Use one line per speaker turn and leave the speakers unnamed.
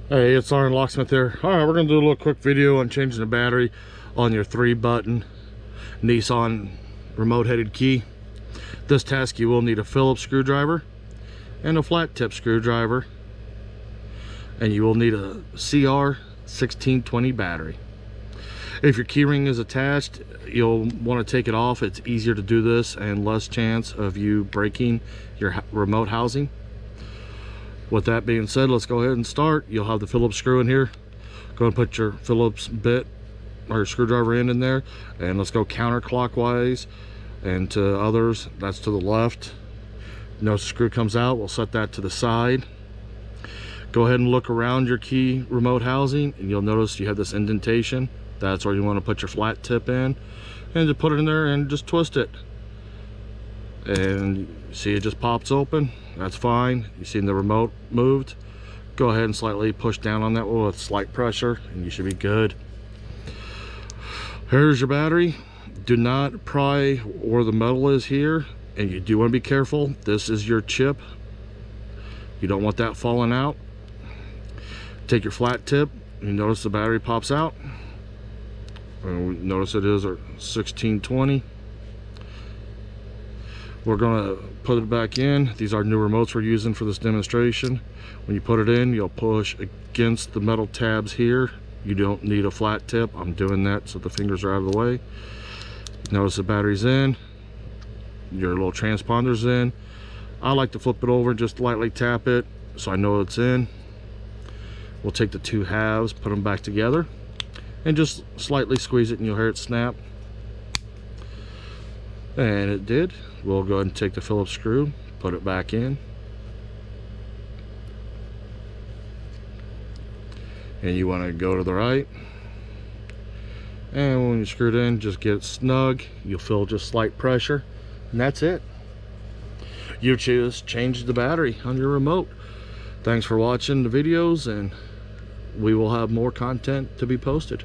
Hey, it's Iron Locksmith here. Alright, we're going to do a little quick video on changing the battery on your 3-button Nissan remote headed key. This task you will need a Phillips screwdriver and a flat tip screwdriver, and you will need a CR 1620 battery. If your keyring is attached, you'll want to take it off. It's easier to do this and less chance of you breaking your remote housing. With that being said, let's go ahead and start. You'll have the Phillips screw in here. Go and put your Phillips bit or screwdriver in there, and let's go counterclockwise, and to others that's to the left. Notice the screw comes out. We'll set that to the side. Go ahead and look around your key remote housing, and you'll notice you have this indentation. That's where you want to put your flat tip in, and to put it in there and just twist it, and you see it just pops open. That's fine. You see the remote moved. Go ahead and slightly push down on that with slight pressure, and you should be good. Here's your battery. Do not pry where the metal is here, and you do want to be careful. This is your chip. You don't want that falling out. Take your flat tip. You notice the battery pops out. And notice it is our 1620. We're gonna put it back in. These are new remotes we're using for this demonstration. When you put it in, you'll push against the metal tabs here. You don't need a flat tip. I'm doing that so the fingers are out of the way. Notice the battery's in. Your little transponder's in. I like to flip it over and just lightly tap it so I know it's in. We'll take the two halves, put them back together, and just slightly squeeze it and you'll hear it snap. And it did. We'll go ahead and take the Phillips screw, put it back in, and you want to go to the right, and when you screw it in, just get it snug. You'll feel just slight pressure, and that's it. You just changed the battery on your remote. Thanks for watching the videos, and we will have more content to be posted.